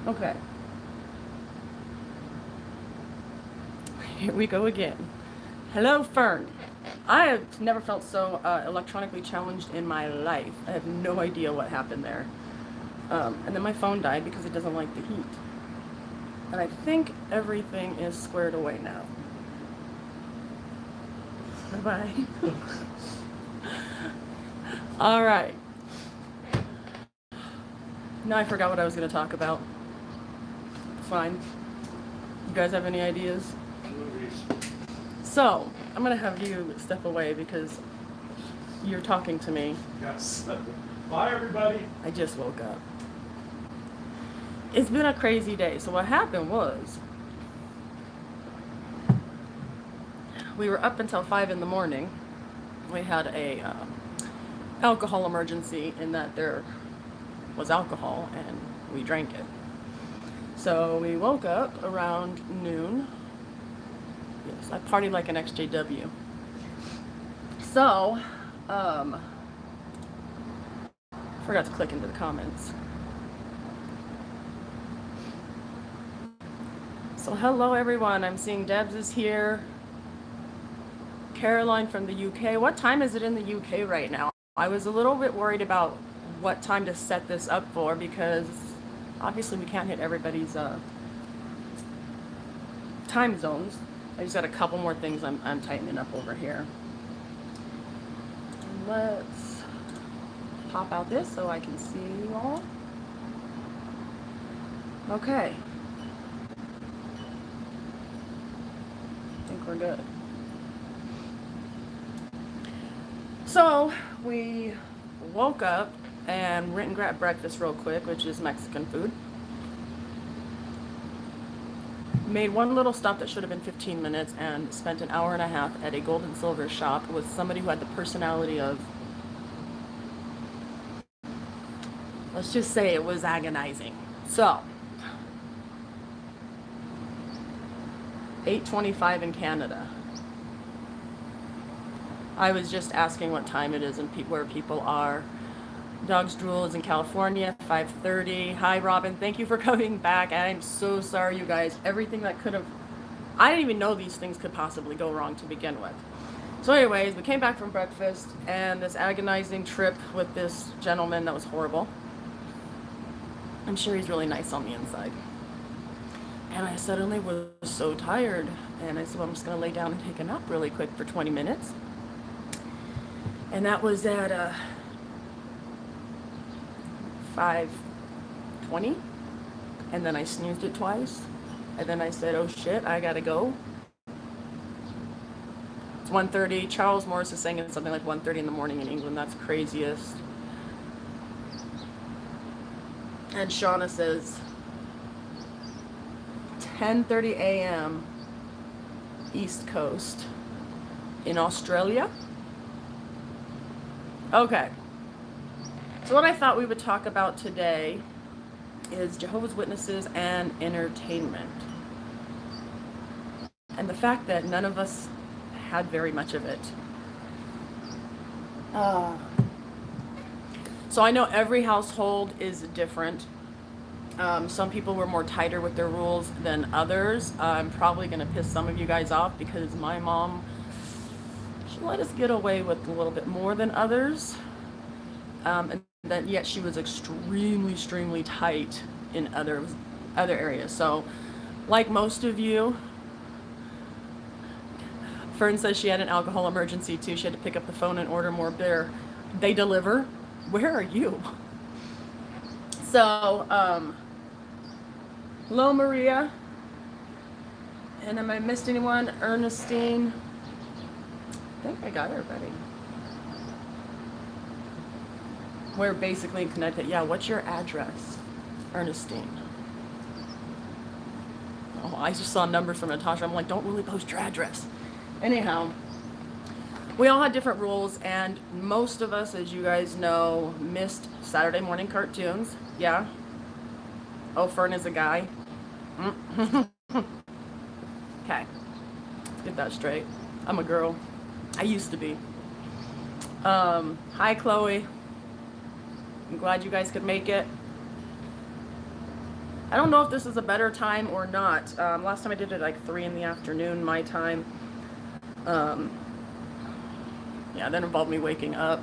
Okay. Here we go again. Hello, Fern. I have never felt so electronically challenged in my life. I have no idea what happened there. And then my phone died because it doesn't like the heat. And I think everything is squared away now. Bye-bye. All right. Now I forgot what I was going to talk about. It's fine. You guys have any ideas? Movies. So, I'm going to have you step away because you're talking to me. Yes. Bye, everybody. I just woke up. It's been a crazy day. So what happened was, we were up until 5 in the morning. We had a alcohol emergency in that there was alcohol and we drank it. So we woke up around noon. Yes, I partied like an XJW. So, forgot to click into the comments. So hello everyone, I'm seeing Debs is here. Caroline from the UK. What time is it in the UK right now? I was a little bit worried about what time to set this up for because obviously we can't hit everybody's time zones. I just got a couple more things I'm tightening up over here. Let's pop out this so I can see you all. Okay. I think we're good. So we woke up and went and grabbed breakfast real quick, which is Mexican food. Made one little stop that should have been 15 minutes and spent an hour and a half at a gold and silver shop with somebody who had the personality of, let's just say it was agonizing. So, 8:25 in Canada. I was just asking what time it is and where people are. Dog's Drool is in California, 5:30. Hi, Robin. Thank you for coming back. I'm so sorry, you guys. Everything that could have... I didn't even know these things could possibly go wrong to begin with. So anyways, we came back from breakfast and this agonizing trip with this gentleman that was horrible. I'm sure he's really nice on the inside. And I suddenly was so tired. And I said, well, I'm just going to lay down and take a nap really quick for 20 minutes. And that was at 5:20. And then I snoozed it twice. And then I said, oh shit, I gotta go. It's 1:30. Charles Morris is saying it's something like 1:30 in the morning in England. That's craziest. And Shauna says 10:30 a.m. East Coast in Australia. Okay. So what I thought we would talk about today is Jehovah's Witnesses and entertainment. And the fact that none of us had very much of it. So I know every household is different. Some people were more tighter with their rules than others. I'm probably going to piss some of you guys off because my mom, she let us get away with a little bit more than others. And that yet she was extremely tight in other areas. So like most of you, Fern says she had an alcohol emergency too. She had to pick up the phone and order more beer. They deliver. Where are you? So, hello Maria. And am I missed anyone? Ernestine. I think I got everybody. We're basically in Connecticut. Yeah, what's your address? Ernestine. Oh, I just saw numbers from Natasha. I'm like, don't really post your address. Anyhow, we all had different rules, and most of us, as you guys know, missed Saturday morning cartoons. Yeah. Oh, Fern is a guy. Okay. Let's get that straight. I'm a girl. I used to be. Hi, Chloe. I'm glad you guys could make it. I don't know if this is a better time or not. Last time I did it like 3 in the afternoon, my time. Yeah, that involved me waking up.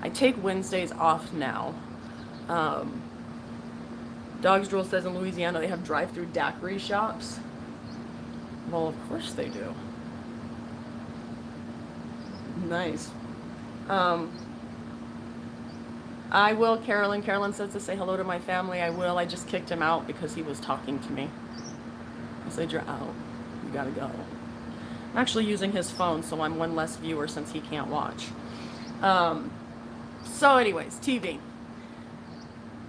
I take Wednesdays off now. Dogs Drool says in Louisiana they have drive-through daiquiri shops. Well, of course they do. Nice. I will, Carolyn. Carolyn says to say hello to my family. I will. I just kicked him out because he was talking to me. I said, you're out. You gotta go. I'm actually using his phone, so I'm one less viewer since he can't watch. So anyways, TV.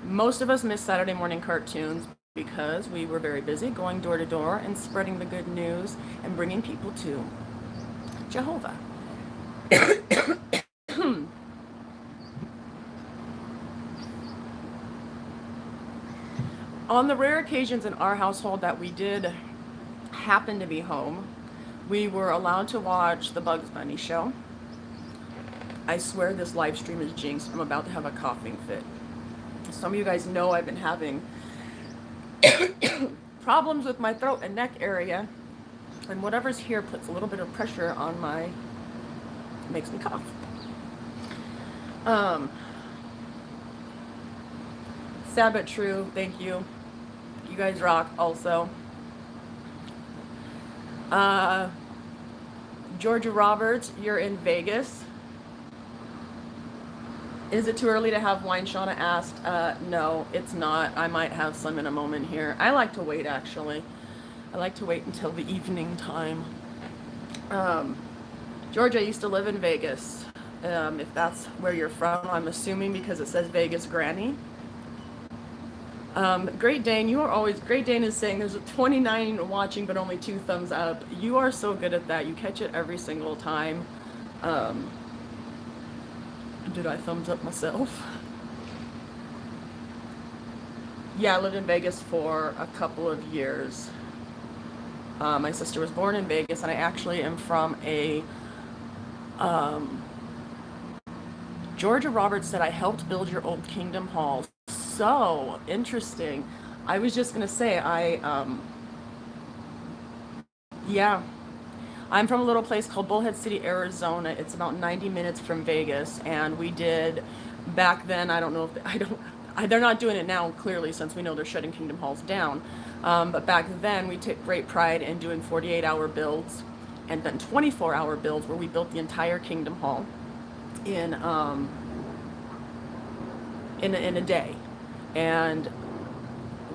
Most of us missed Saturday morning cartoons because we were very busy going door to door and spreading the good news and bringing people to Jehovah. On the rare occasions in our household that we did happen to be home, we were allowed to watch the Bugs Bunny show. I swear this live stream is jinxed. I'm about to have a coughing fit. Some of you guys know I've been having problems with my throat and neck area, and whatever's here puts a little bit of pressure on my, makes me cough. Sad but true. Thank you. You guys rock also. Georgia Roberts, you're in Vegas. Is it too early to have wine? Shauna asked. No, it's not. I might have some in a moment here. I like to wait, actually. I like to wait until the evening time. Georgia, I used to live in Vegas. If that's where you're from, I'm assuming because it says Vegas Granny. Great Dane, you are always, Great Dane is saying there's a 29 watching but only 2 thumbs up. You are so good at that. You catch it every single time. Did I thumbs up myself? Yeah, I lived in Vegas for a couple of years. My sister was born in Vegas, and I actually am from a... Georgia Roberts said, I helped build your old Kingdom Hall. So interesting. I was just gonna say, yeah, I'm from a little place called Bullhead City, Arizona. It's about 90 minutes from Vegas, and we did back then. I don't know if they're not doing it now, clearly, since we know they're shutting Kingdom Halls down. But back then, we took great pride in doing 48-hour builds and then 24-hour builds where we built the entire Kingdom Hall in a day. And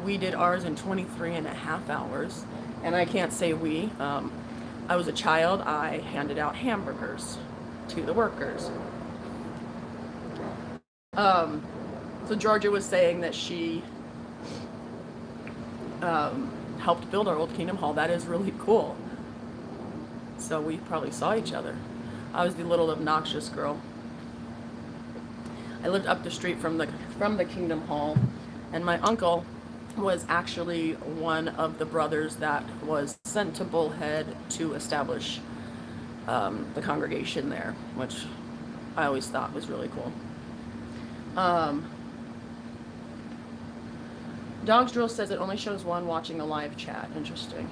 we did ours in 23.5 hours. And I can't say we. I was a child. I handed out hamburgers to the workers. So Georgia was saying that she helped build our old Kingdom Hall. That is really cool. So we probably saw each other. I was the little obnoxious girl. I lived up the street from the Kingdom Hall, and my uncle was actually one of the brothers that was sent to Bullhead to establish the congregation there, which I always thought was really cool. Dogs Drill says it only shows one watching a live chat. Interesting.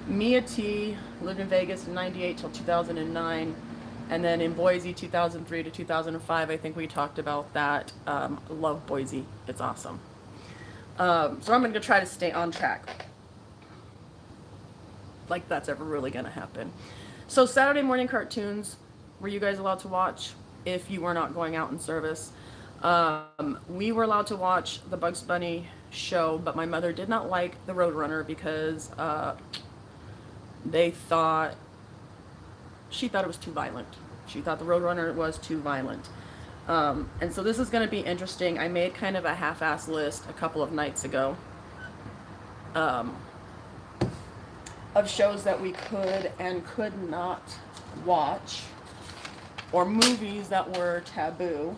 Mia T lived in Vegas in 98 till 2009. And then in Boise, 2003 to 2005, I think we talked about that. Love Boise. It's awesome. So I'm going to try to stay on track. Like that's ever really going to happen. So Saturday morning cartoons, were you guys allowed to watch if you were not going out in service? We were allowed to watch the Bugs Bunny show, but my mother did not like the Roadrunner because she thought it was too violent. She thought the Roadrunner was too violent. And so this is going to be interesting. I made kind of a half-ass list a couple of nights ago of shows that we could and could not watch, or movies that were taboo.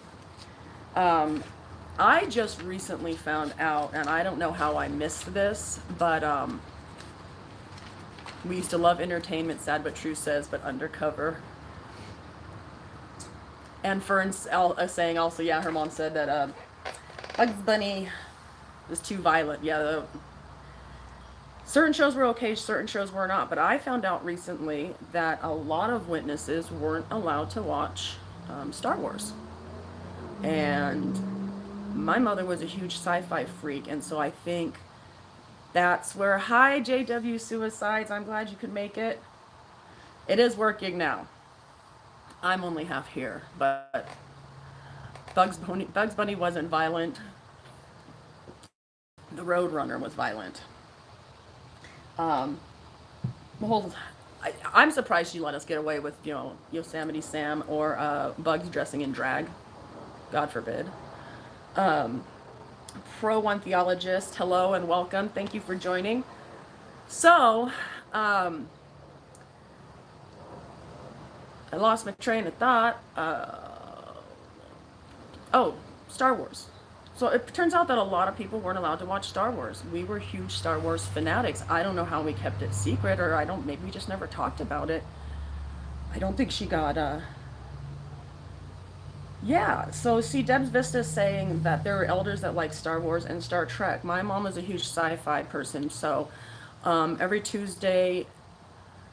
I just recently found out, and I don't know how I missed this, but we used to love entertainment, sad but true says, but undercover. And Fern's saying also, yeah, her mom said that Bugs Bunny It's too violent. Yeah, certain shows were okay, certain shows were not. But I found out recently that a lot of witnesses weren't allowed to watch Star Wars. And my mother was a huge sci-fi freak, and so I think that's where, hi JW Suicides, I'm glad you could make it. It is working now. I'm only half here, but Bugs Bunny wasn't violent. The Roadrunner was violent. The whole, I'm surprised she let us get away with, Yosemite Sam or Bugs dressing in drag. God forbid. Pro One Theologist, hello and welcome. Thank you for joining. So, I lost my train of thought. Oh, Star Wars. So it turns out that a lot of people weren't allowed to watch Star Wars. We were huge Star Wars fanatics. I don't know how we kept it secret, or maybe we just never talked about it. I don't think she got, yeah, so see, Deb's Vista is saying that there are elders that like Star Wars and Star Trek. My mom was a huge sci-fi person, so every Tuesday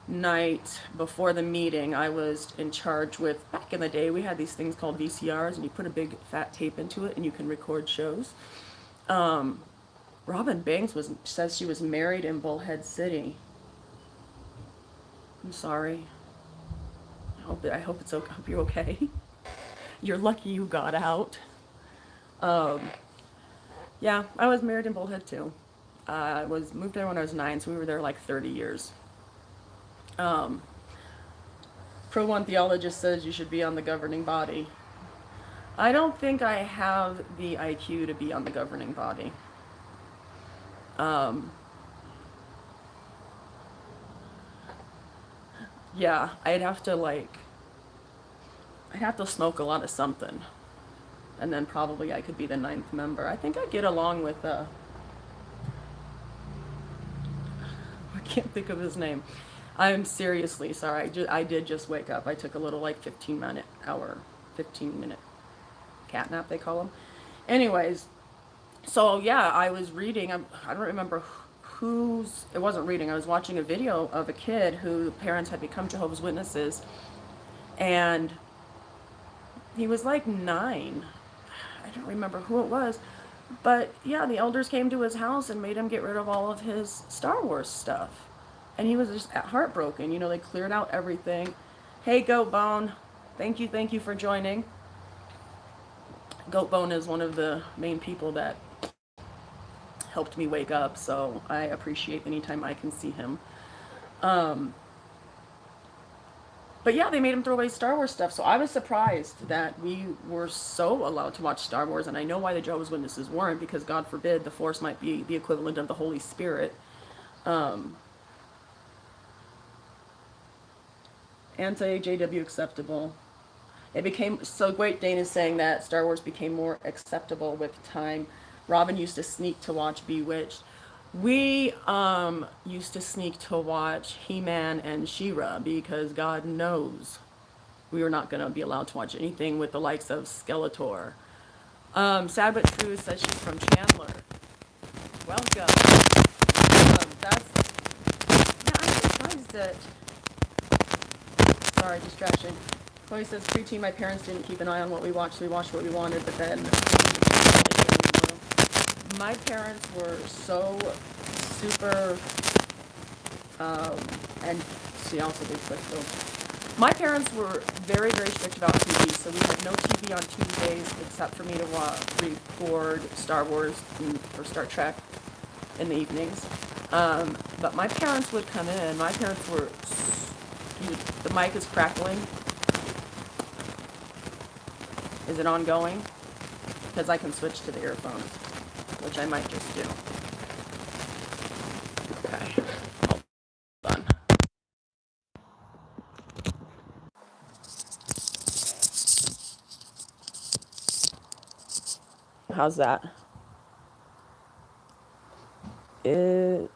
night before the meeting, I was in charge with, back in the day, we had these things called VCRs, and you put a big fat tape into it, and you can record shows. Robin Banks says she was married in Bullhead City. I'm sorry. I hope it's okay. I hope you're okay. You're lucky you got out. Yeah, I was married in Bullhead too. I was moved there when I was 9, so we were there like 30 years. Pro One Theologist says you should be on the governing body. I don't think I have the IQ to be on the governing body. Yeah, I'd have to smoke a lot of something. And then probably I could be the 9th member. I think I get along with, I can't think of his name. I'm seriously sorry. I did just wake up. I took a little 15-minute cat nap, they call them. Anyways, so yeah, I was reading. I don't remember it wasn't reading. I was watching a video of a kid who parents had become Jehovah's Witnesses, and he was 9. I don't remember who it was, but yeah, the elders came to his house and made him get rid of all of his Star Wars stuff. And he was just heartbroken. They cleared out everything. Hey, Goat Bone. Thank you for joining. Goat Bone is one of the main people that helped me wake up, so I appreciate any time I can see him. But yeah, they made him throw away Star Wars stuff, so I was surprised that we were so allowed to watch Star Wars, and I know why the Jehovah's Witnesses weren't, because God forbid the Force might be the equivalent of the Holy Spirit. Anti-JW acceptable. It became so great. Dane is saying that Star Wars became more acceptable with time. Robin used to sneak to watch Bewitched. We used to sneak to watch He-Man and She-Ra because God knows we were not going to be allowed to watch anything with the likes of Skeletor. Sad but True says she's from Chandler. Welcome. I'm surprised that. Sorry, distraction. Chloe says, preteen, my parents didn't keep an eye on what we watched. We watched what we wanted, but then my parents were so super, and she also did Crystal. My parents were very, very strict about TV, so we had no TV on Tuesdays except for me to record Star Wars or Star Trek in the evenings. But my parents would come in. My parents were... The mic is crackling. Is it ongoing? Because I can switch to the earphones, which I might just do. Okay. Hold on. How's that? Is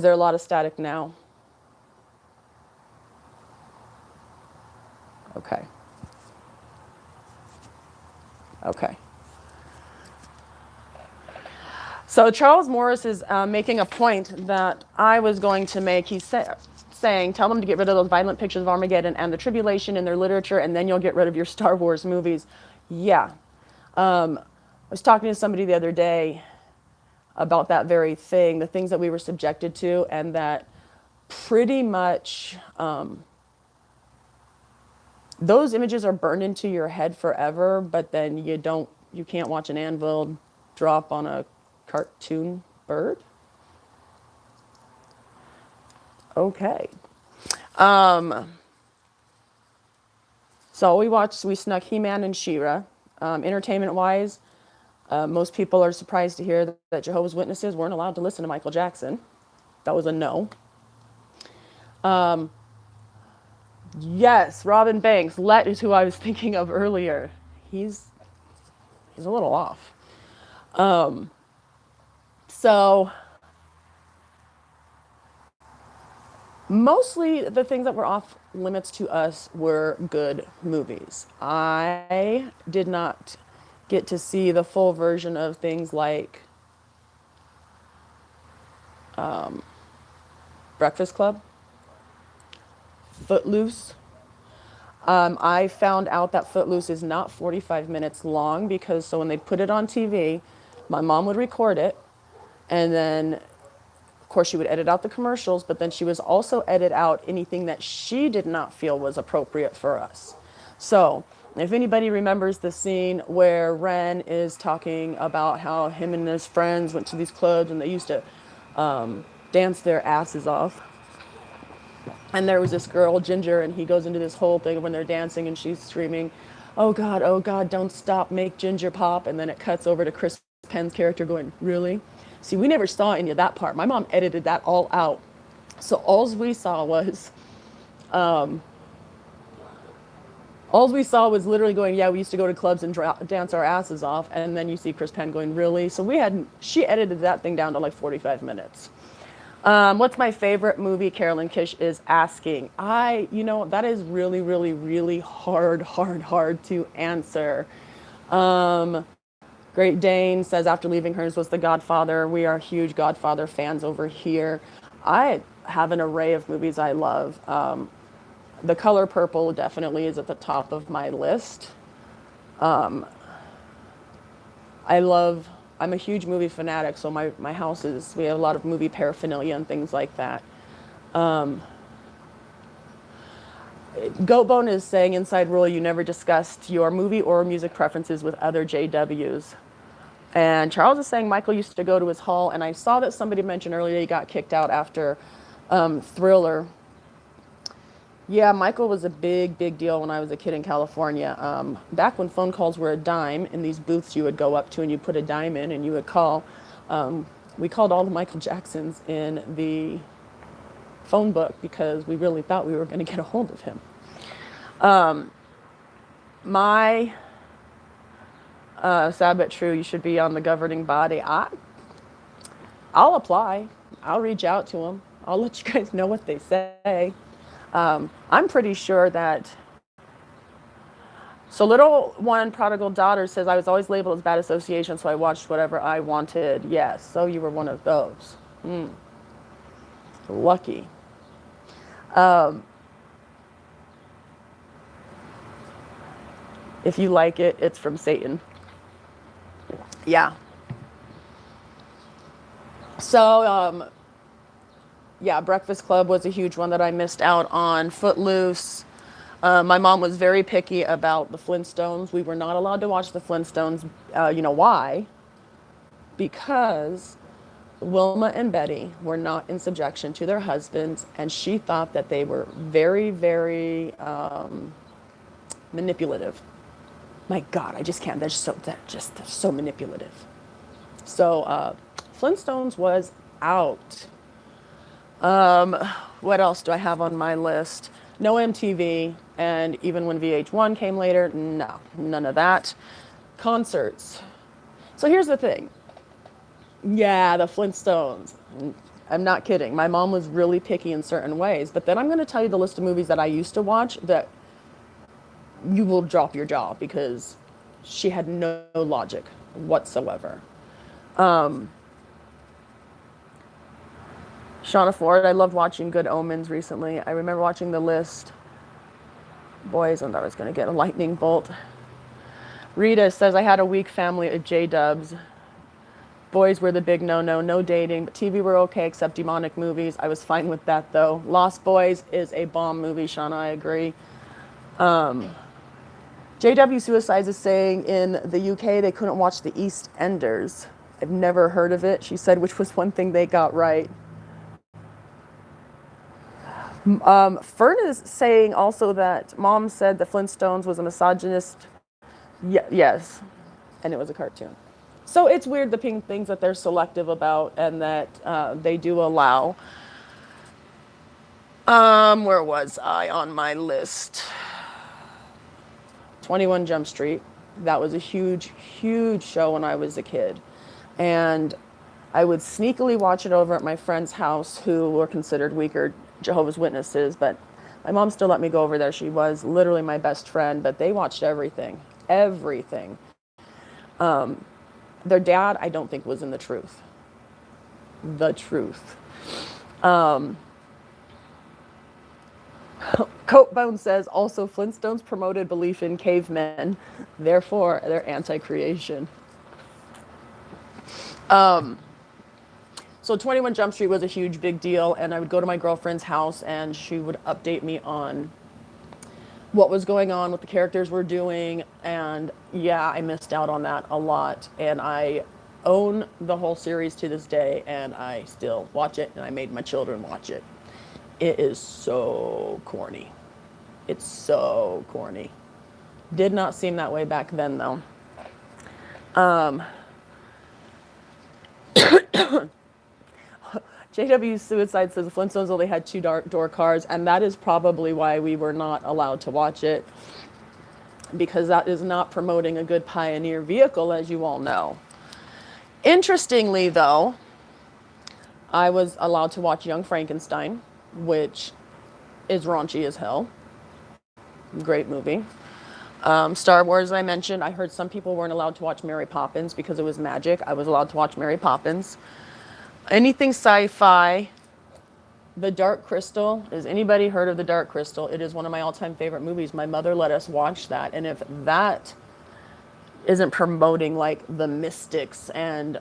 there a lot of static now? Okay. Okay. So Charles Morris is making a point that I was going to make. He's saying, tell them to get rid of those violent pictures of Armageddon and the tribulation in their literature, and then you'll get rid of your Star Wars movies. Yeah. I was talking to somebody the other day about that very thing, the things that we were subjected to, and that pretty much those images are burned into your head forever, but then you can't watch an anvil drop on a cartoon bird. Okay. So we snuck He-Man and She-Ra. Entertainment-wise, most people are surprised to hear that Jehovah's Witnesses weren't allowed to listen to Michael Jackson. That was a no. Yes, Robin Banks. Let is who I was thinking of earlier. He's a little off. So mostly the things that were off limits to us were good movies. I did not get to see the full version of things like Breakfast Club, Footloose. I found out that Footloose is not 45 minutes long because when they put it on TV, my mom would record it, and then of course she would edit out the commercials, but then she was also edit out anything that she did not feel was appropriate for us. So if anybody remembers the scene where Ren is talking about how him and his friends went to these clubs and they used to dance their asses off. And there was this girl, Ginger, and he goes into this whole thing when they're dancing and she's screaming, oh God, don't stop, make Ginger pop. And then it cuts over to Chris Penn's character going, really? See, we never saw any of that part. My mom edited that all out. So all we saw was literally going, yeah, we used to go to clubs and dance our asses off. And then you see Chris Penn going, really? So she edited that thing down to like 45 minutes. What's my favorite movie? Carolyn Kish is asking. That is really, really, really hard to answer. Great Dane says after leaving hers was The Godfather. We are huge Godfather fans over here. I have an array of movies I love. The Color Purple definitely is at the top of my list. I'm a huge movie fanatic, so my house we have a lot of movie paraphernalia and things like that. Goatbone is saying, inside rule, you never discussed your movie or music preferences with other JWs. And Charles is saying Michael used to go to his hall, and I saw that somebody mentioned earlier he got kicked out after Thriller. Yeah, Michael was a big deal when I was a kid in California. Back when phone calls were a dime, in these booths you would go up to and you put a dime in and you would call. We called all the Michael Jacksons in the phone book because we really thought we were going to get a hold of him. Sad but true, you should be on the governing body. I'll apply. I'll reach out to them. I'll let you guys know what they say. I'm pretty sure that. So little one prodigal daughter says, I was always labeled as bad association, so I watched whatever I wanted. Yes, so you were one of those. Lucky. If you like it, it's from Satan. Yeah. So, yeah, Breakfast Club was a huge one that I missed out on. Footloose. My mom was very picky about the Flintstones. We were not allowed to watch the Flintstones. You know why? Because Wilma and Betty were not in subjection to their husbands, and she thought that they were very, very manipulative. My God, I just can't. They're so manipulative. So Flintstones was out. What else do I have on my list? No MTV, and even when VH1 came later, no, none of that. Concerts. So here's the thing. Yeah, the Flintstones. I'm not kidding. My mom was really picky in certain ways, but then I'm going to tell you the list of movies that I used to watch that you will drop your jaw because she had no logic whatsoever. Shauna Ford, I loved watching Good Omens recently. I remember watching The List. Boys, I thought I was going to get a lightning bolt. Rita says, I had a weak family of J-dubs. Boys were the big no-no, no dating, but TV were okay except demonic movies. I was fine with that though. Lost Boys is a bomb movie, Shauna, I agree. JW Suicides is saying in the UK they couldn't watch the East Enders. I've never heard of it, she said, which was one thing they got right. Fern is saying also that mom said the Flintstones was a misogynist. Yes, and it was a cartoon. So it's weird the things that they're selective about and that they do allow. Where was I on my list? 21 Jump Street. That was a huge, huge show when I was a kid. And I would sneakily watch it over at my friend's house who were considered weaker Jehovah's Witnesses, but my mom still let me go over there. She was literally my best friend, but they watched everything. Everything. Their dad, I don't think, was in the truth. The truth. Coatbone says, also Flintstones promoted belief in cavemen, therefore they're anti-creation. So 21 Jump Street was a huge, big deal, and I would go to my girlfriend's house and she would update me on what was going on, what the characters were doing, and yeah, I missed out on that a lot. And I own the whole series to this day, and I still watch it, and I made my children watch it. It is so corny. It's so corny. Did not seem that way back then, though. JW Suicide says the Flintstones only had 2 dark door cars, and that is probably why we were not allowed to watch it, because that is not promoting a good pioneer vehicle, as you all know. Interestingly, though, I was allowed to watch Young Frankenstein, which is raunchy as hell. Great movie. Star Wars, I mentioned. I heard some people weren't allowed to watch Mary Poppins because it was magic. I was allowed to watch Mary Poppins. Anything sci-fi. The Dark Crystal. Has anybody heard of The Dark Crystal? It is one of my all-time favorite movies. My mother let us watch that. And if that isn't promoting like the mystics and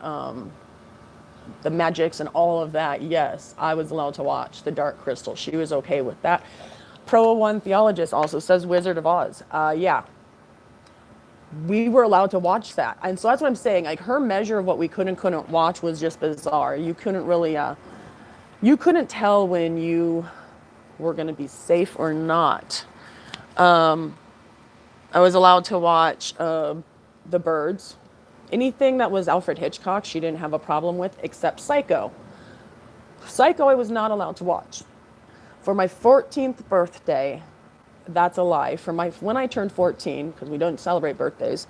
the magics and all of that, yes, I was allowed to watch The Dark Crystal. She was okay with that. Pro One Theologist also says Wizard of Oz. Yeah. We were allowed to watch that. And so that's what I'm saying. Like, her measure of what we could and couldn't watch was just bizarre. You couldn't really, you couldn't tell when you were going to be safe or not. I was allowed to watch The Birds. Anything that was Alfred Hitchcock, she didn't have a problem with, except Psycho. Psycho I was not allowed to watch. For my 14th birthday, that's a lie. When I turned 14, because we don't celebrate birthdays,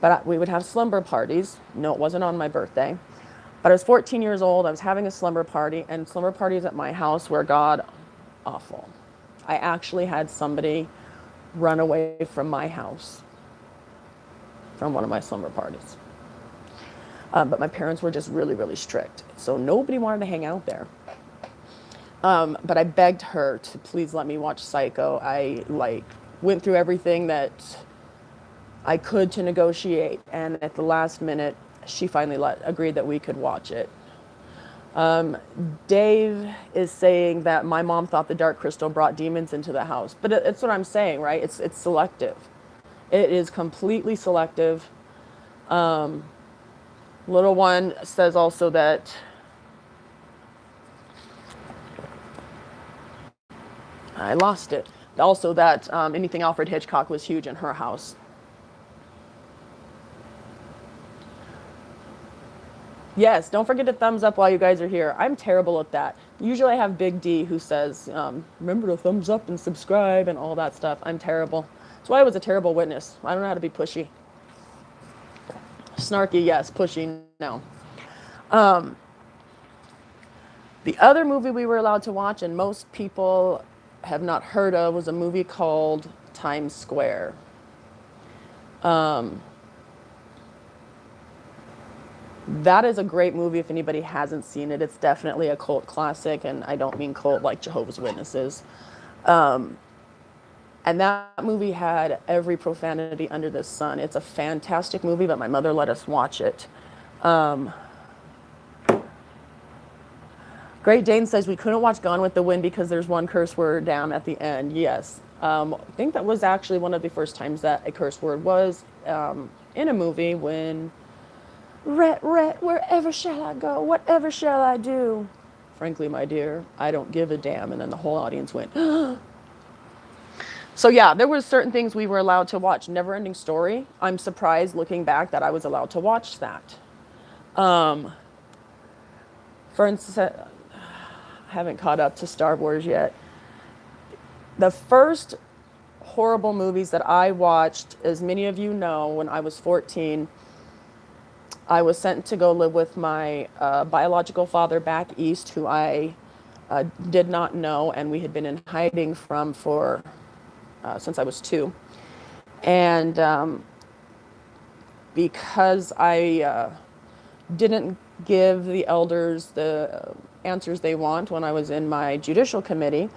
but we would have slumber parties. No, it wasn't on my birthday. But I was 14 years old. I was having a slumber party, and slumber parties at my house were god awful. I actually had somebody run away from my house from one of my slumber parties. But my parents were just really, really strict. So nobody wanted to hang out there. But I begged her to please let me watch Psycho. I went through everything that I could to negotiate, and at the last minute, she finally agreed that we could watch it. Dave is saying that my mom thought the Dark Crystal brought demons into the house, but it's what I'm saying, right? It's selective. It is completely selective. Little one says also that I lost it. Also that anything Alfred Hitchcock was huge in her house. Yes, don't forget to thumbs up while you guys are here. I'm terrible at that. Usually I have Big D who says, remember to thumbs up and subscribe and all that stuff. I'm terrible. That's why I was a terrible witness. I don't know how to be pushy. Snarky, yes. Pushy, no. The other movie we were allowed to watch, and most people have not heard of, was a movie called Times Square. That is a great movie if anybody hasn't seen it. It's definitely a cult classic, and I don't mean cult like Jehovah's Witnesses. And that movie had every profanity under the sun. It's a fantastic movie, but my mother let us watch it. Great Dane says we couldn't watch Gone with the Wind because there's one curse word down at the end. Yes. I think that was actually one of the first times that a curse word was in a movie when Ret, wherever shall I go? Whatever shall I do? Frankly, my dear, I don't give a damn. And then the whole audience went, So yeah, there were certain things we were allowed to watch. Never Ending Story. I'm surprised looking back that I was allowed to watch that. For instance, I haven't caught up to Star Wars yet. The first horrible movies that I watched, as many of you know, when I was 14, I was sent to go live with my biological father back east, who I did not know, and we had been in hiding from for since I was 2. And because I didn't give the elders the answers they want when I was in my judicial committee,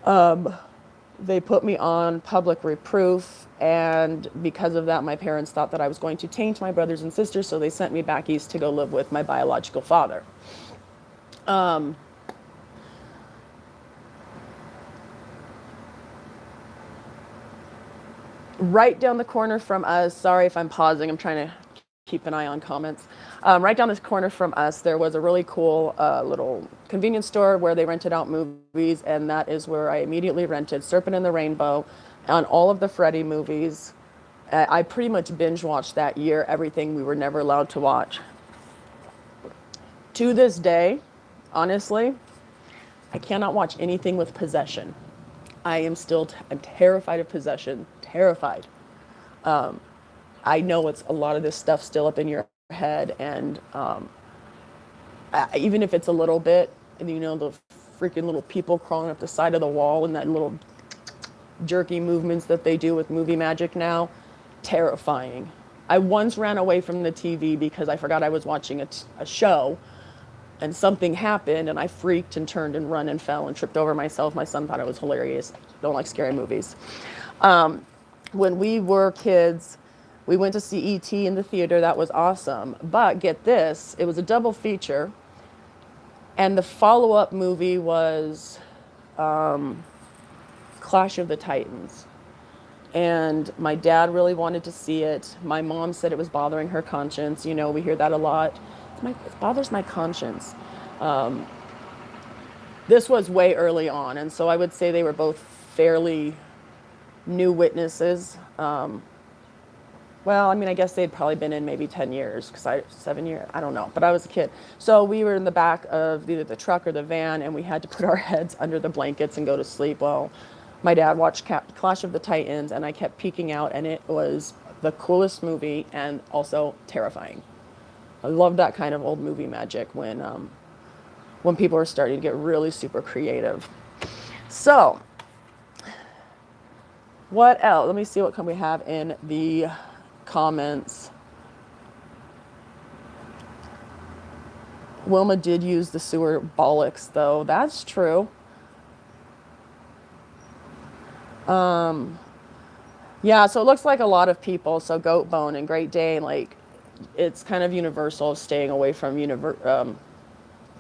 they put me on public reproof, and because of that, my parents thought that I was going to taint my brothers and sisters, so they sent me back east to go live with my biological father. Right down the corner from us, sorry if I'm pausing, I'm trying to keep an eye on comments. Right down this corner from us, there was a really cool little convenience store where they rented out movies, and that is where I immediately rented Serpent and the Rainbow on all of the Freddy movies. I pretty much binge watched that year everything we were never allowed to watch. To this day, honestly, I cannot watch anything with possession. I am still I'm terrified of possession, terrified. I know it's a lot of this stuff still up in your head, and even if it's a little bit, you know, the freaking little people crawling up the side of the wall and that little jerky movements that they do with movie magic now, terrifying. I once ran away from the TV because I forgot I was watching a show, and something happened, and I freaked and turned and run and fell and tripped over myself. My son thought it was hilarious. Don't like scary movies. When we were kids, we went to see E.T. in the theater. That was awesome. But get this, it was a double feature. And the follow-up movie was Clash of the Titans. And my dad really wanted to see it. My mom said it was bothering her conscience. You know, we hear that a lot. It bothers my conscience. This was way early on. And so I would say they were both fairly new witnesses. Well, I mean, I guess they'd probably been in maybe 10 years, 7 years, I don't know, but I was a kid. So we were in the back of either the truck or the van, and we had to put our heads under the blankets and go to sleep. Well, my dad watched Clash of the Titans, and I kept peeking out, and it was the coolest movie and also terrifying. I love that kind of old movie magic when people are starting to get really super creative. So, what else? Let me see what can we have in the comments. Wilma did use the sewer bollocks, though. That's true. Yeah, so it looks like a lot of people, so Goat Bone and Great Dane, like, it's kind of universal staying away from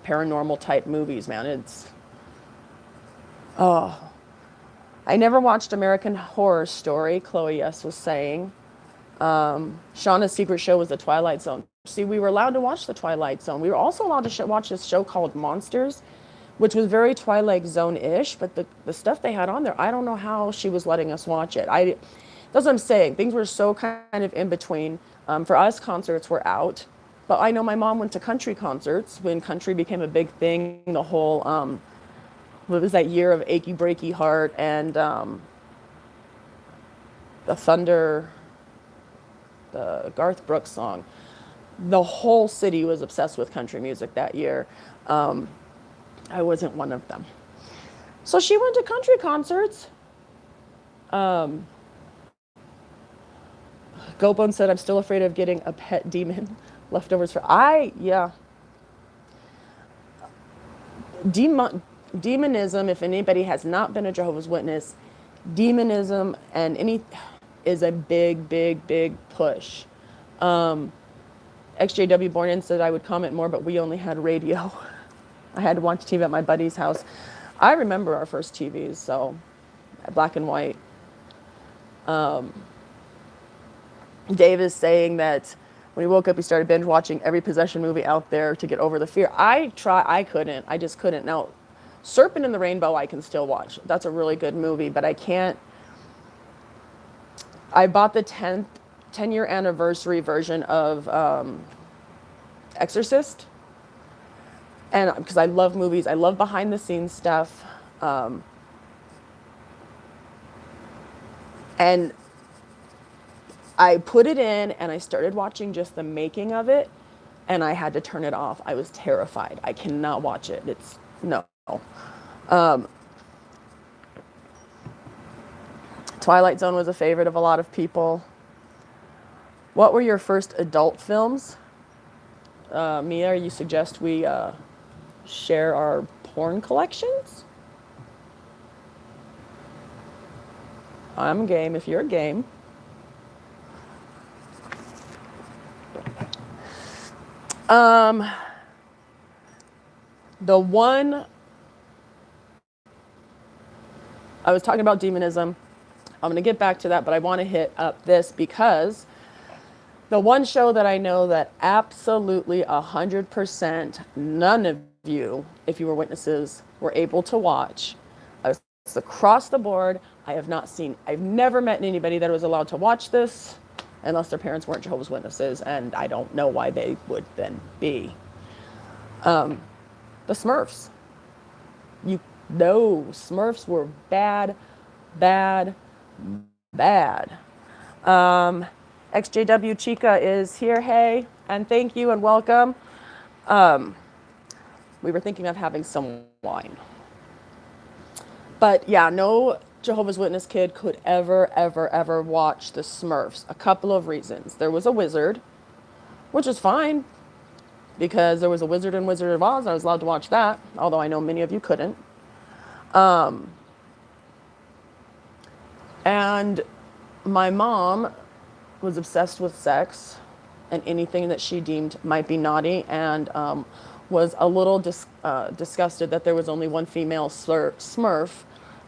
paranormal type movies, man. I never watched American Horror Story, Chloe S. was saying. Shauna's secret show was The Twilight Zone. See, we were allowed to watch The Twilight Zone. We were also allowed to watch this show called Monsters, which was very Twilight Zone-ish, but the stuff they had on there, I don't know how she was letting us watch it. That's what I'm saying. Things were so kind of in between. For us, concerts were out. But I know my mom went to country concerts when country became a big thing. The whole, what was that year of Achy Breaky Heart and the Thunder, the Garth Brooks song. The whole city was obsessed with country music that year. I wasn't one of them. So she went to country concerts. Gopon said, I'm still afraid of getting a pet demon. Leftovers for yeah. Demonism, if anybody has not been a Jehovah's Witness, demonism and any is a big push. XJW Born In said I would comment more, but we only had radio. I had to watch TV at my buddy's house. I remember our first TVs, so black and white. Dave is saying that when he woke up, he started binge watching every possession movie out there to get over the fear. I just couldn't. Now, Serpent in the Rainbow, I can still watch. That's a really good movie, but I can't. I bought the 10-year anniversary version of Exorcist, and because I love movies, I love behind the scenes stuff, and I put it in and I started watching just the making of it, and I had to turn it off. I was terrified. I cannot watch it. It's no. Twilight Zone was a favorite of a lot of people. What were your first adult films? Mia, you suggest we share our porn collections? I'm game if you're game. The one I was talking about demonism. I'm going to get back to that, but I want to hit up this because the one show that I know that absolutely 100% none of you, if you were witnesses, were able to watch. It's across the board. I've never met anybody that was allowed to watch this unless their parents weren't Jehovah's Witnesses, and I don't know why they would then be. The Smurfs. Smurfs were bad. XJW Chica is here, hey, and thank you and welcome. We were thinking of having some wine. But yeah, no Jehovah's Witness kid could ever watch the Smurfs. A couple of reasons. There was a wizard, which is fine, because there was a wizard in Wizard of Oz. I was allowed to watch that, although I know many of you couldn't. And my mom was obsessed with sex and anything that she deemed might be naughty, and was a little disgusted that there was only one female Smurf,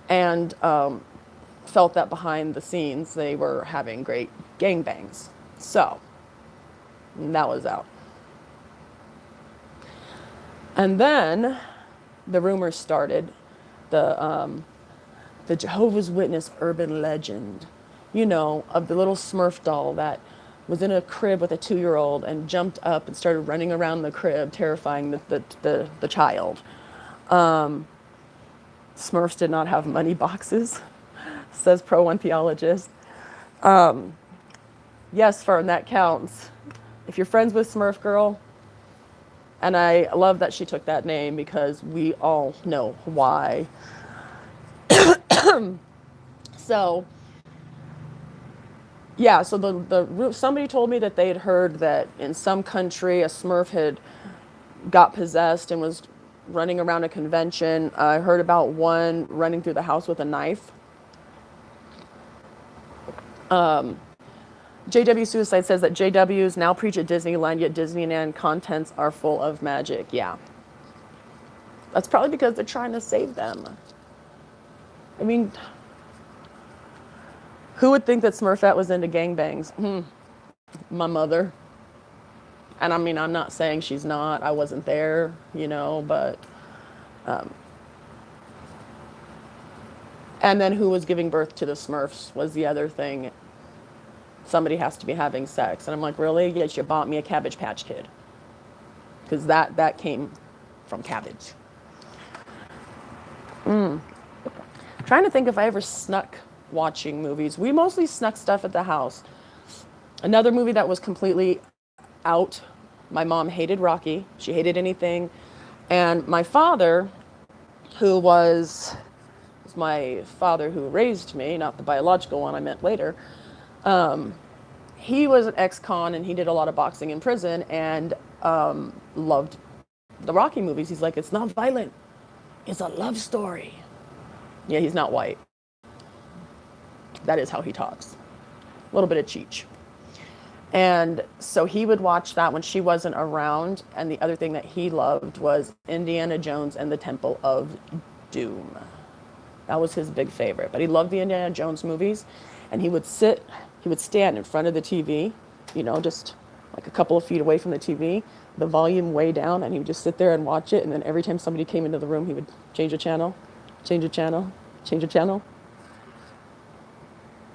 and felt that behind the scenes they were having great gangbangs. So that was out. And then the rumors started. The Jehovah's Witness urban legend, of the little Smurf doll that was in a crib with a 2-year-old and jumped up and started running around the crib, terrifying the child. Smurfs did not have money boxes, says Pro One Theologist. Yes, Fern, that counts. If you're friends with Smurf Girl, and I love that she took that name because we all know why. So, yeah, so somebody told me that they had heard that in some country a Smurf had got possessed and was running around a convention. I heard about one running through the house with a knife. JW Suicide says that JWs now preach at Disneyland, yet Disneyland contents are full of magic. Yeah. That's probably because they're trying to save them. I mean, who would think that Smurfette was into gangbangs? My mother. And I mean, I'm not saying she's not. I wasn't there, but... and then who was giving birth to the Smurfs was the other thing. Somebody has to be having sex. And I'm like, really? Yes, you bought me a Cabbage Patch Kid. Because that came from cabbage. Trying to think if I ever snuck watching movies. We mostly snuck stuff at the house. Another movie that was completely out. My mom hated Rocky. She hated anything. And my father, who was my father who raised me, not the biological one I met later, he was an ex-con and he did a lot of boxing in prison and loved the Rocky movies. He's like, it's not violent, it's a love story. Yeah, he's not white. That is how he talks. A little bit of cheech. And so he would watch that when she wasn't around. And the other thing that he loved was Indiana Jones and the Temple of Doom. That was his big favorite. But he loved the Indiana Jones movies. And he would stand in front of the TV, just like a couple of feet away from the TV, the volume way down, and he would just sit there and watch it. And then every time somebody came into the room, he would change a channel, change a channel, change a channel.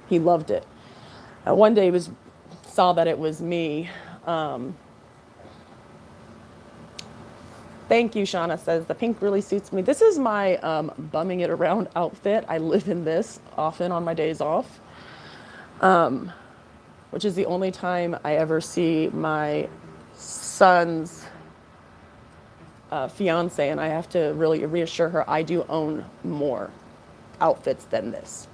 He loved it. One day he saw that it was me. Thank you, Shauna says, the pink really suits me. This is my bumming it around outfit. I live in this often on my days off, which is the only time I ever see my son's fiance, and I have to really reassure her I do own more outfits than this.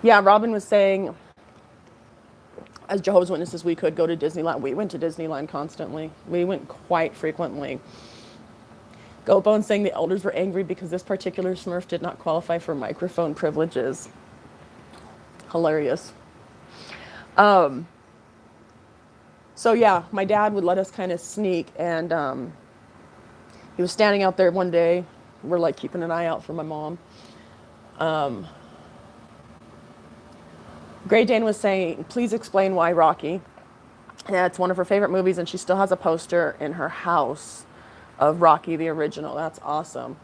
Yeah, Robin was saying, as Jehovah's Witnesses, we could go to Disneyland. We went to Disneyland constantly. We went quite frequently. Goatbone saying the elders were angry because this particular Smurf did not qualify for microphone privileges. Hilarious. So yeah, my dad would let us kind of sneak, and he was standing out there one day. We're like keeping an eye out for my mom. Great Dane was saying, please explain why Rocky. Yeah, it's one of her favorite movies, and she still has a poster in her house of Rocky, the original. That's awesome.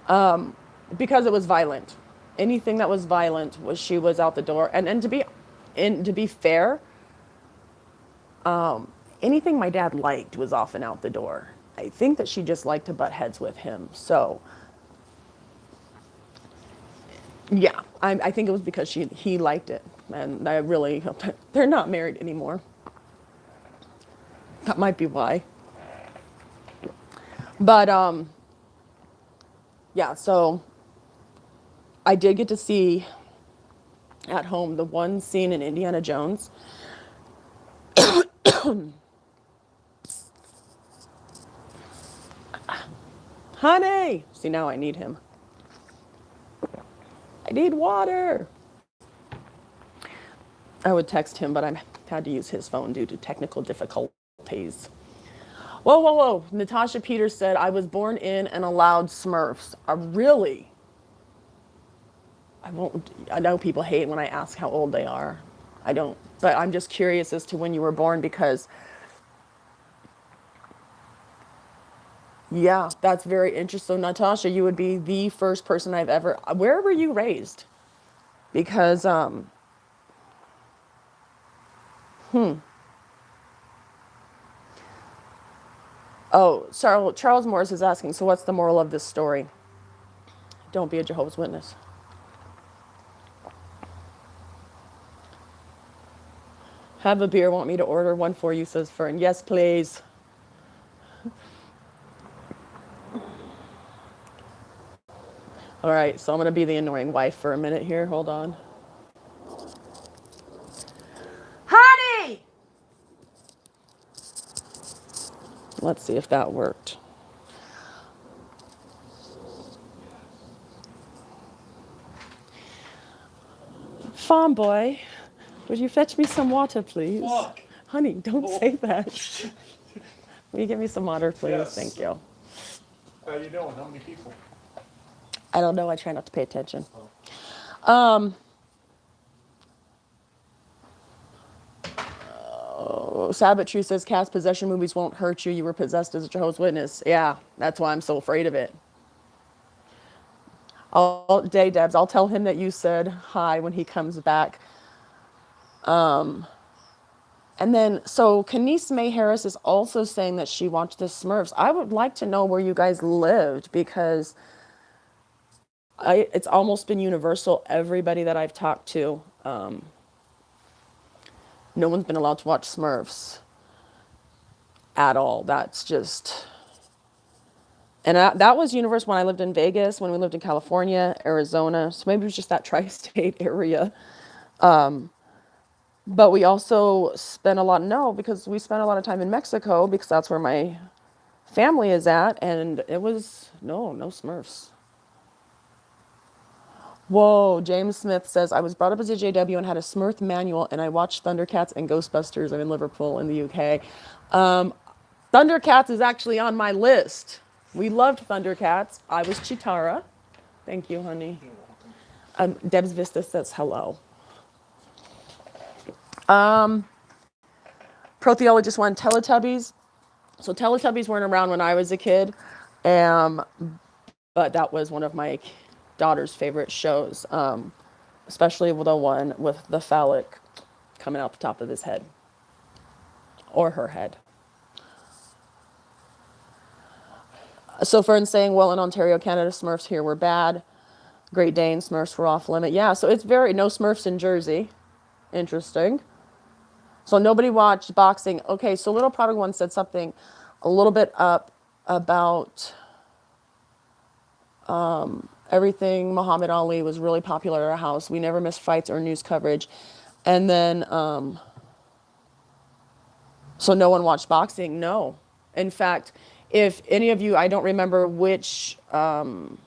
Because it was violent. Anything that was violent, she was out the door. And to be fair, anything my dad liked was often out the door. I think that she just liked to butt heads with him. So, yeah, I think it was because he liked it. And they're not married anymore. That might be why. But, yeah, so I did get to see at home the one scene in Indiana Jones. Honey! See, now I need him. I need water. I would text him, but I had to use his phone due to technical difficulties. Whoa, whoa, whoa. Natasha Peters said, I was born in and allowed Smurfs. Really? I know people hate when I ask how old they are. I don't, but I'm just curious as to when you were born because, yeah, that's very interesting. So, Natasha, you would be the first person I've ever, where were you raised? Because, Oh, Charles Morris is asking, so what's the moral of this story? Don't be a Jehovah's Witness. Have a beer, want me to order one for you, says Fern. Yes, please. All right, so I'm going to be the annoying wife for a minute here. Hold on. Honey! Let's see if that worked. Farm boy, would you fetch me some water, please? Fuck. Honey, don't say that. Will you give me some water, please? Yes. Thank you. How you doing? How many people? I don't know. I try not to pay attention. Sabbath True says, cast possession movies won't hurt you. You were possessed as a Jehovah's Witness. Yeah, that's why I'm so afraid of it. All day, Debs, I'll tell him that you said hi when he comes back. And then, so Kenise May Harris is also saying that she watched the Smurfs. I would like to know where you guys lived because it's almost been universal. Everybody that I've talked to, no one's been allowed to watch Smurfs at all. That's just, And that was universe when I lived in Vegas, when we lived in California, Arizona. So maybe it was just that tri-state area. But we also spent a lot, no, because we spent a lot of time in Mexico because that's where my family is at. And it was, no Smurfs. Whoa, James Smith says, I was brought up as a JW and had a Smurf manual, and I watched Thundercats and Ghostbusters. I'm in Liverpool in the UK. Thundercats is actually on my list. We loved Thundercats. I was Chitara. Thank you, honey. Debs Vista says hello. Protheologist one, Teletubbies. So Teletubbies weren't around when I was a kid, but that was one of my daughter's favorite shows, especially the one with the phallic coming out the top of his head or her head. So Fern's saying, well, in Ontario, Canada, Smurfs here were bad. Great Dane, Smurfs were off limit. Yeah, so it's no Smurfs in Jersey. Interesting. So nobody watched boxing. Okay, so Little Prodigal One said something a little bit up about everything Muhammad Ali was really popular at our house. We never missed fights or news coverage. And then, so no one watched boxing? No. In fact, if any of you, I don't remember which, you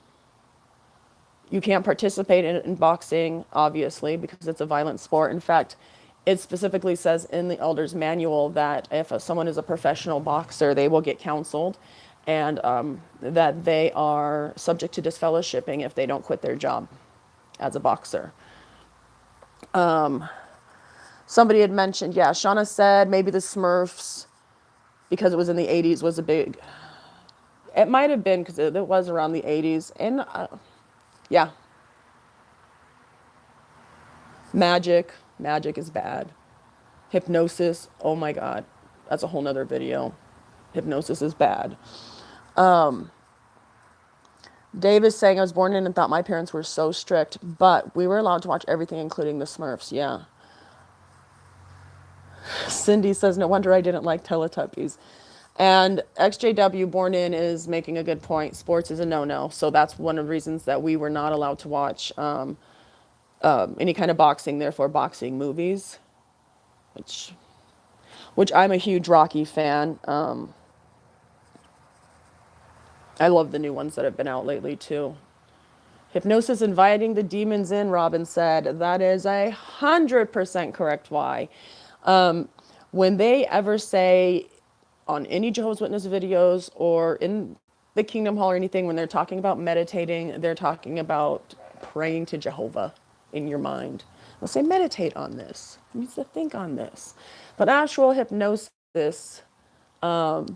can't participate in boxing, obviously, because it's a violent sport. In fact, it specifically says in the elder's manual that if someone is a professional boxer, they will get counseled, and that they are subject to disfellowshipping if they don't quit their job as a boxer. Somebody had mentioned, yeah, Shauna said maybe the Smurfs, because it was in the 80s, was a big, it might have been because it was around the 80s, and yeah. Magic is bad. Hypnosis, oh my God, that's a whole nother video. Hypnosis is bad. Dave is saying, I was born in and thought my parents were so strict, but we were allowed to watch everything, including the Smurfs. Yeah. Cindy says, no wonder I didn't like Teletubbies. And XJW Born In is making a good point. Sports is a no-no. So that's one of the reasons that we were not allowed to watch any kind of boxing, therefore boxing movies, which I'm a huge Rocky fan. I love the new ones that have been out lately too. Hypnosis inviting the demons in, Robin said. That is 100% correct. Why? When they ever say on any Jehovah's Witness videos or in the Kingdom Hall or anything, when they're talking about meditating, they're talking about praying to Jehovah in your mind. They'll say, meditate on this. You need to think on this. But actual hypnosis, that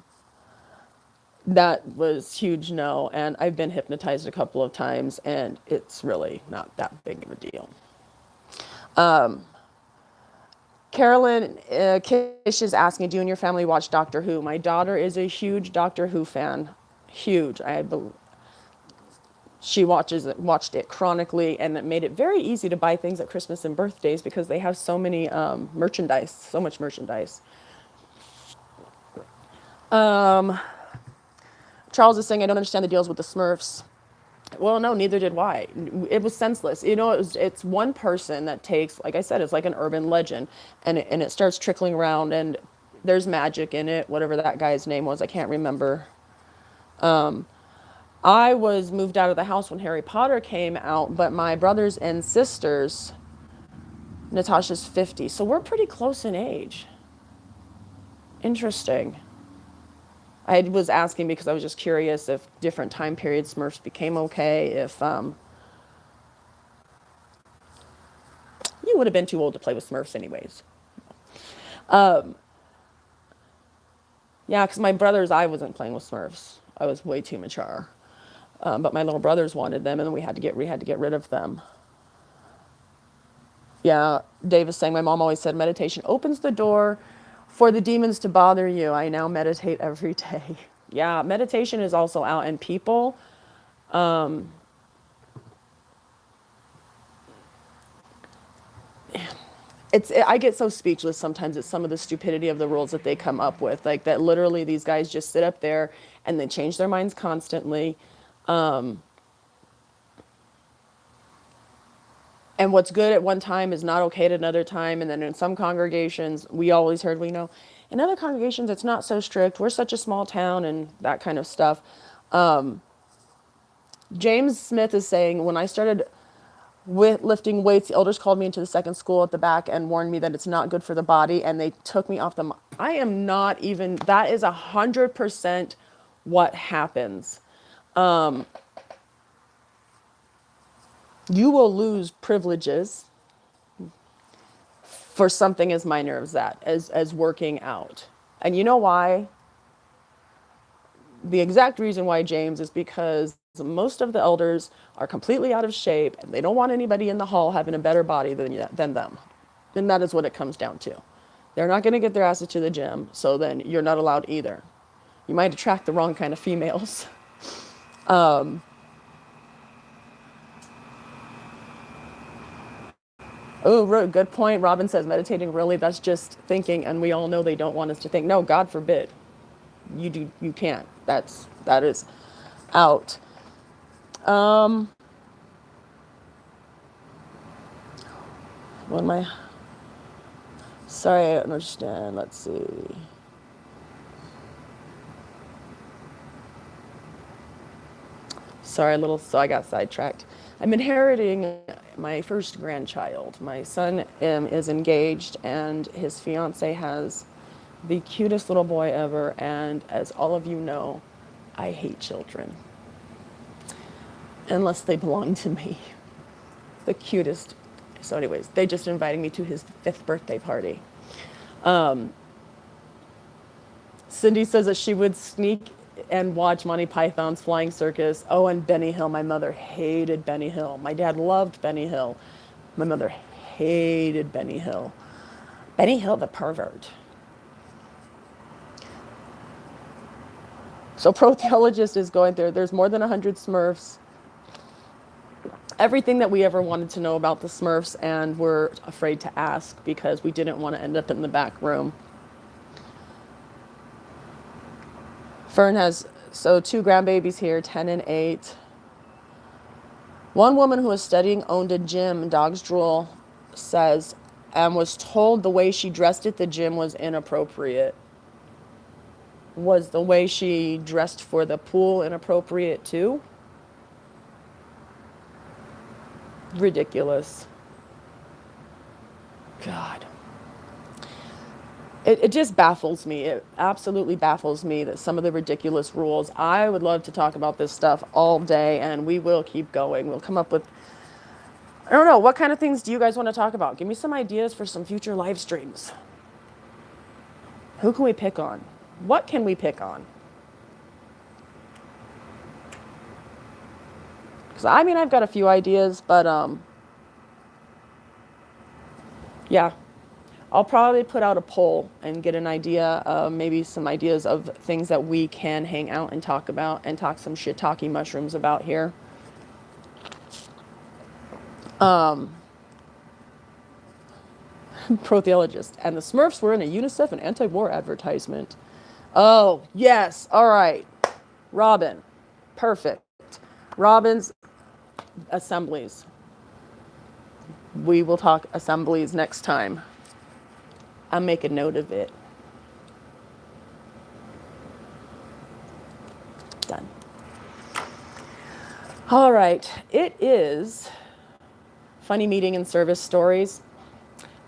was huge no. And I've been hypnotized a couple of times, and it's really not that big of a deal. Carolyn Kish is asking, do you and your family watch Doctor Who? My daughter is a huge Doctor Who fan. Huge. She watched it chronically, and it made it very easy to buy things at Christmas and birthdays because they have so many merchandise, so much merchandise. Charles is saying, I don't understand the deals with the Smurfs. Well, no, neither did I. It was senseless. You know, it's one person that takes, like I said, it's like an urban legend, and it starts trickling around, and there's magic in it, whatever that guy's name was, I can't remember. I was moved out of the house when Harry Potter came out, but my brothers and sisters, Natasha's 50, so we're pretty close in age. Interesting. I was asking because I was just curious if different time periods Smurfs became okay, if you would have been too old to play with Smurfs anyways. Yeah, because my brothers, I wasn't playing with Smurfs. I was way too mature. But my little brothers wanted them, and then we had to get rid of them. Yeah, Dave is saying, my mom always said meditation opens the door for the demons to bother you. I now meditate every day. Yeah, meditation is also out, and people, I get so speechless sometimes at some of the stupidity of the rules that they come up with. Like that literally these guys just sit up there and they change their minds constantly. And what's good at one time is not okay at another time. And then in some congregations, we always heard, we know. In other congregations, it's not so strict. We're such a small town and that kind of stuff. James Smith is saying, when I started with lifting weights, the elders called me into the second school at the back and warned me that it's not good for the body. And they took me off the, I am not even, that is 100% what happens. You will lose privileges for something as minor as that, as working out. And you know why? The exact reason why, James, is because most of the elders are completely out of shape and they don't want anybody in the hall having a better body than them. And that is what it comes down to. They're not going to get their asses to the gym, so then you're not allowed either. You might attract the wrong kind of females. Oh, good point. Robin says, meditating, really, that's just thinking, and we all know they don't want us to think. No, God forbid. You can't. That is out. What am I? Sorry, I don't understand. Let's see. Sorry, so I got sidetracked. I'm inheriting my first grandchild. My son is engaged, and his fiance has the cutest little boy ever. And as all of you know, I hate children. Unless they belong to me. The cutest. So anyways, they just invited me to his 5th birthday party. Cindy says that she would sneak and watch Monty Python's Flying Circus. Oh, and Benny Hill. My mother hated Benny Hill. My dad loved Benny Hill. My mother hated Benny Hill. Benny Hill, the pervert. So pro-theologist is going there. There's more than 100 Smurfs. Everything that we ever wanted to know about the Smurfs, and we're afraid to ask because we didn't want to end up in the back room. Fern has, 2 grandbabies here, 10 and 8. One woman who was studying owned a gym, Dog's Drool says, and was told the way she dressed at the gym was inappropriate. Was the way she dressed for the pool inappropriate too? Ridiculous. God. It just baffles me. It absolutely baffles me that some of the ridiculous rules. I would love to talk about this stuff all day, and we will keep going. We'll come up with, I don't know, what kind of things do you guys want to talk about? Give me some ideas for some future live streams. Who can we pick on? What can we pick on? Because I mean, I've got a few ideas, but yeah. I'll probably put out a poll and get an idea, maybe some ideas of things that we can hang out and talk about and talk some shiitake mushrooms about here. Pro-theologist. And the Smurfs were in a UNICEF and anti-war advertisement. Oh, yes. All right. Robin. Perfect. Robin's assemblies. We will talk assemblies next time. I'll make a note of it. Done. All right. It is funny meeting and service stories.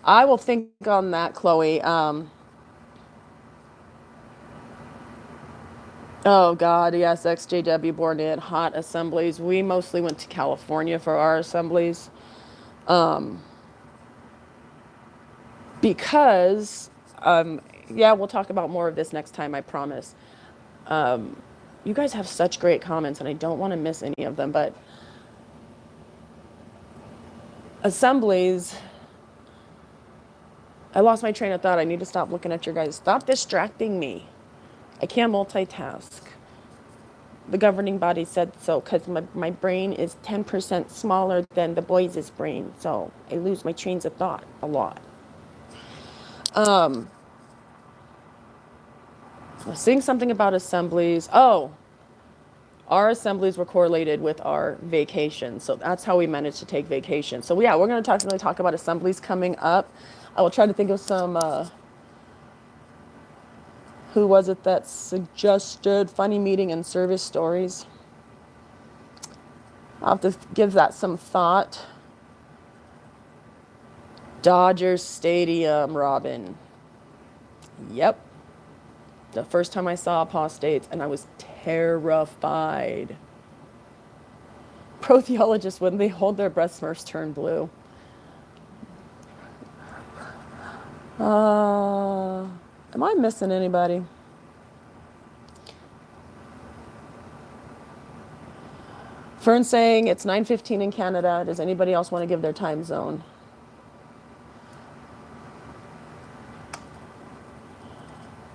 I will think on that, Chloe. Oh, God. Yes, XJW born in hot assemblies. We mostly went to California for our assemblies. Because, yeah, we'll talk about more of this next time, I promise. You guys have such great comments, and I don't want to miss any of them, but assemblies, I lost my train of thought. I need to stop looking at your guys. Stop distracting me. I can't multitask. The governing body said so because my brain is 10% smaller than the boys' brain, so I lose my trains of thought a lot. Seeing something about assemblies. Oh, our assemblies were correlated with our vacation. So that's how we managed to take vacation. So yeah, we're going to really talk about assemblies coming up. I will try to think of some, who was it that suggested funny meeting and service stories? I'll have to give that some thought. Dodger Stadium, Robin. Yep. The first time I saw apostates, and I was terrified. Protheologists, when they hold their breath, Smurfs turn blue. Am I missing anybody? Fern saying it's 9:15 in Canada. Does anybody else want to give their time zone?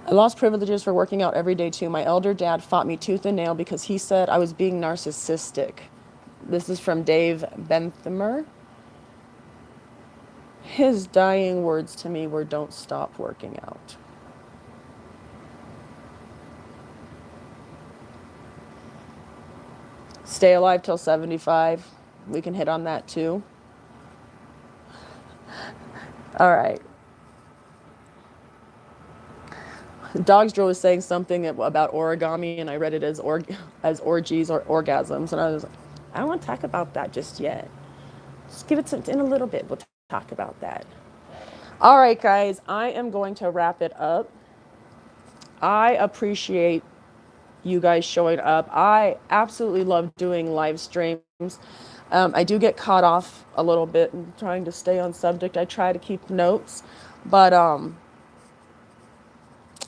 I lost privileges for working out every day too. My elder dad fought me tooth and nail because he said I was being narcissistic. This is from Dave Benthemer. His dying words to me were, don't stop working out. Stay alive till 75. We can hit on that too. All right. Dog's Drool was saying something about origami, and I read it as orgies or orgasms, and I was like, I don't want to talk about that just yet. Just give it in a little bit. We'll talk about that. All right, guys, I am going to wrap it up. I appreciate you guys showing up. I absolutely love doing live streams. I do get caught off a little bit in trying to stay on subject. I try to keep notes, but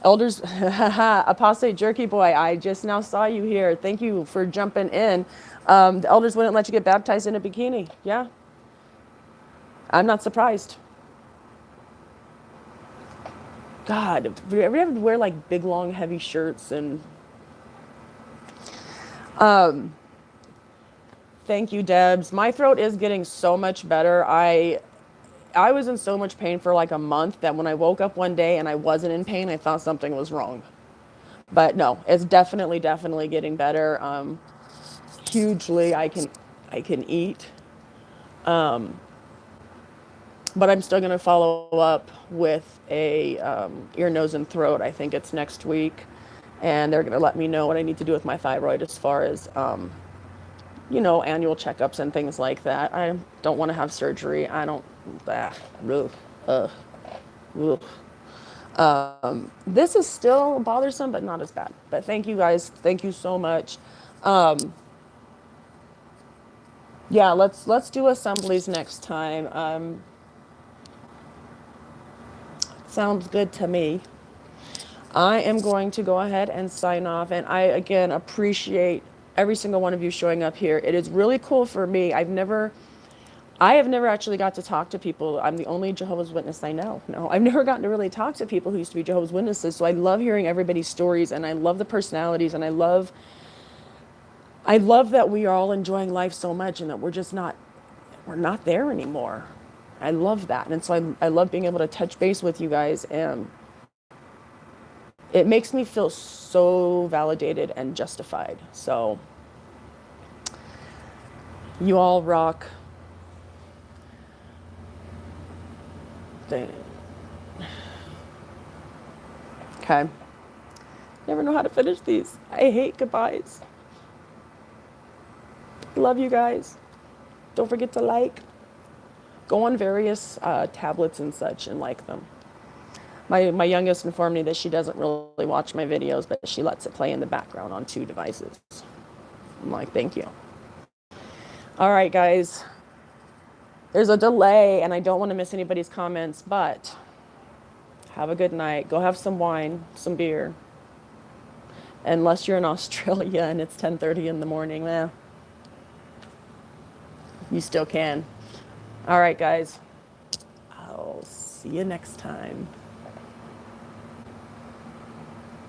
Elders, Apostate Jerky Boy, I just now saw you here. Thank you for jumping in. The elders wouldn't let you get baptized in a bikini. Yeah. I'm not surprised. God, we ever have to wear like big, long, heavy shirts and... Thank you, Debs. My throat is getting so much better. I was in so much pain for like a month that when I woke up one day and I wasn't in pain, I thought something was wrong. But no, it's definitely getting better. Hugely, I can eat. But I'm still going to follow up with a ear, nose, and throat. I think it's next week. And they're going to let me know what I need to do with my thyroid as far as, annual checkups and things like that. I don't want to have surgery. I don't... This is still bothersome, but not as bad. But thank you guys. Thank you so much. Yeah, let's do assemblies next time. Sounds good to me. I am going to go ahead and sign off. And I, again, appreciate every single one of you showing up here. It is really cool for me. I have never actually got to talk to people. I'm the only Jehovah's Witness I know. No, I've never gotten to really talk to people who used to be Jehovah's Witnesses. So I love hearing everybody's stories, and I love the personalities, and I love that we are all enjoying life so much, and that we're not there anymore. I love that. And so I love being able to touch base with you guys, and it makes me feel so validated and justified. So you all rock. Okay. Never know how to finish these. I hate goodbyes. Love you guys. Don't forget to like. Go on various tablets and such and like them. My youngest informed me that she doesn't really watch my videos, but she lets it play in the background on 2 devices. I'm like, thank you. All right, guys. There's a delay, and I don't want to miss anybody's comments, but have a good night. Go have some wine, some beer. Unless you're in Australia and it's 10:30 in the morning, you still can. All right, guys. I'll see you next time.